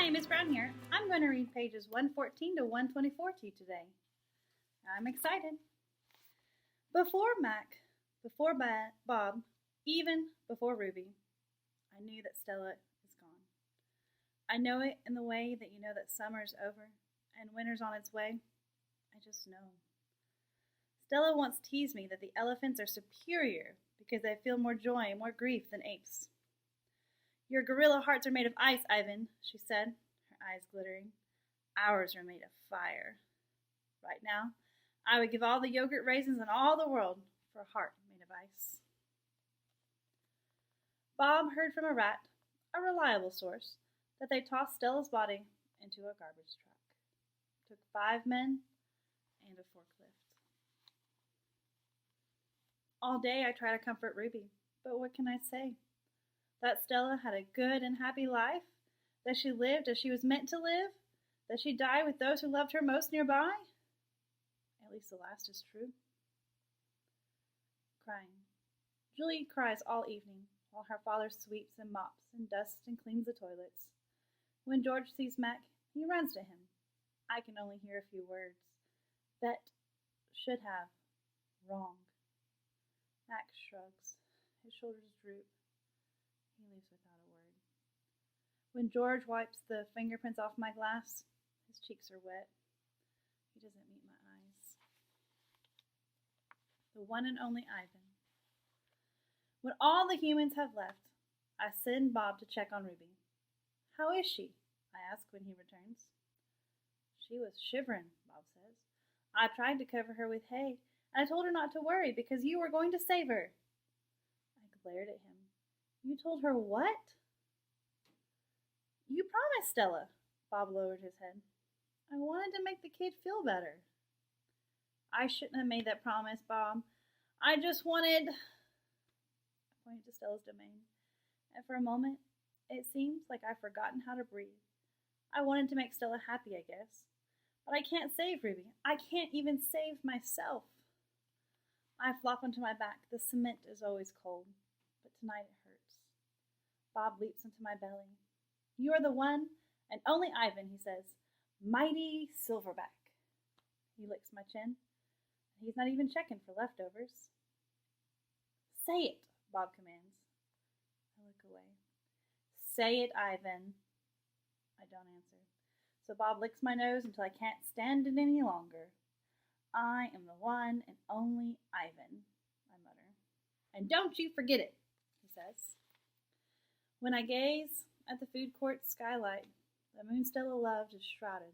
Hi, Miss Brown here. I'm going to read pages 114 to 124 to you today. I'm excited. Before Mac, before Bob, even before Ruby, I knew that Stella is gone. I know it in the way that you know that summer's over and winter's on its way. I just know. Stella once teased me that the elephants are superior because they feel more joy and more grief than apes. Your gorilla hearts are made of ice, Ivan, she said, her eyes glittering. Ours are made of fire. Right now, I would give all the yogurt raisins in all the world for a heart made of ice. Bob heard from a rat, a reliable source, that they tossed Stella's body into a garbage truck. It took 5 men and a forklift. All day I try to comfort Ruby, but what can I say? That Stella had a good and happy life, that she lived as she was meant to live, that she died with those who loved her most nearby? At least the last is true. Crying. Julie cries all evening, while her father sweeps and mops and dusts and cleans the toilets. When George sees Mac, he runs to him. I can only hear a few words. Bet, should have, wrong. Mac shrugs. His shoulders droop. He leaves without a word. When George wipes the fingerprints off my glass, his cheeks are wet. He doesn't meet my eyes. The one and only Ivan. When all the humans have left, I send Bob to check on Ruby. How is she? I ask when he returns. She was shivering, Bob says. I tried to cover her with hay, and I told her not to worry because you were going to save her. I glared at him. You told her what? You promised, Stella. Bob lowered his head. I wanted to make the kid feel better. I shouldn't have made that promise, Bob. I just wanted... I pointed to Stella's domain, and for a moment, it seems like I've forgotten how to breathe. I wanted to make Stella happy, I guess. But I can't save Ruby. I can't even save myself. I flop onto my back. The cement is always cold, but tonight it hurts. Bob leaps into my belly. You are the one and only Ivan, he says. Mighty Silverback. He licks my chin. He's not even checking for leftovers. Say it, Bob commands. I look away. Say it, Ivan. I don't answer. So Bob licks my nose until I can't stand it any longer. I am the one and only Ivan, I mutter. And don't you forget it, he says. When I gaze at the food court skylight, the moon Stella loved is shrouded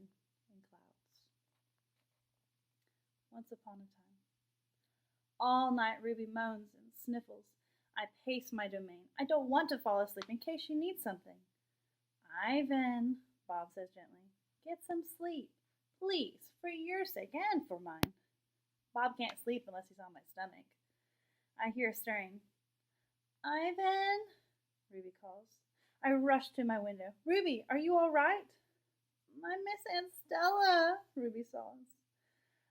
in clouds. Once upon a time. All night Ruby moans and sniffles. I pace my domain. I don't want to fall asleep in case she needs something. Ivan, Bob says gently, get some sleep. Please, for your sake and for mine. Bob can't sleep unless he's on my stomach. I hear a stirring. Ivan, Ruby calls. I rush to my window. Ruby, are you all right? I miss Aunt Stella, Ruby sobs.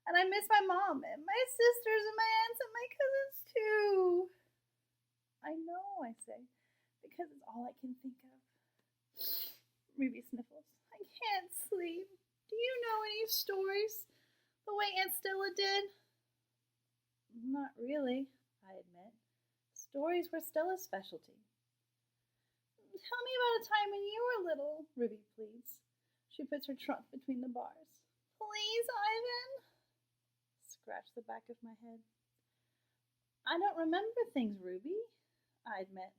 And I miss my mom and my sisters and my aunts and my cousins too. I know, I say, because it's all I can think of. Ruby sniffles. I can't sleep. Do you know any stories the way Aunt Stella did? Not really, I admit. Stories were Stella's specialty. Tell me about a time when you were little, Ruby pleads. She puts her trunk between the bars. Please, Ivan? Scratch the back of my head. I don't remember things, Ruby, I admit.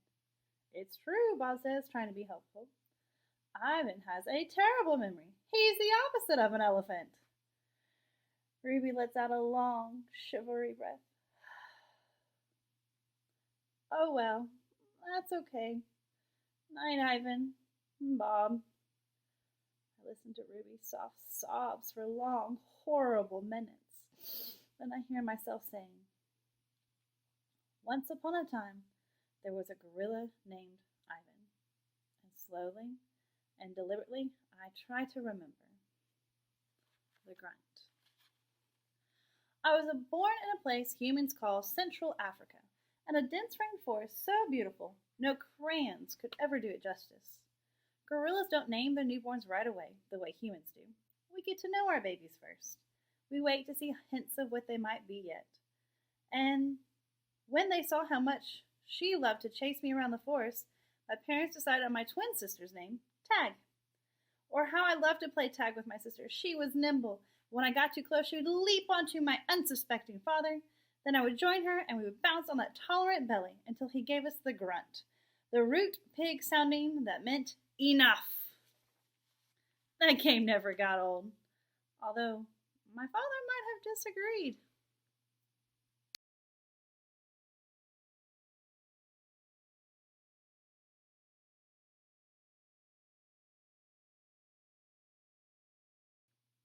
It's true, Bob says, trying to be helpful. Ivan has a terrible memory. He's the opposite of an elephant. Ruby lets out a long, shivery breath. Oh well, that's okay. Night, Ivan. Bob. I listen to Ruby's soft sobs for long, horrible minutes. Then I hear myself saying, once upon a time, there was a gorilla named Ivan. And slowly and deliberately, I try to remember. The grunt. I was born in a place humans call Central Africa, and a dense rainforest so beautiful, no crayons could ever do it justice. Gorillas don't name their newborns right away, the way humans do. We get to know our babies first. We wait to see hints of what they might be yet. And when they saw how much she loved to chase me around the forest, my parents decided on my twin sister's name, Tag. Or how I loved to play tag with my sister. She was nimble. When I got too close, she would leap onto my unsuspecting father. Then I would join her, and we would bounce on that tolerant belly until he gave us the grunt, the root pig sounding that meant enough. That game never got old, although my father might have disagreed.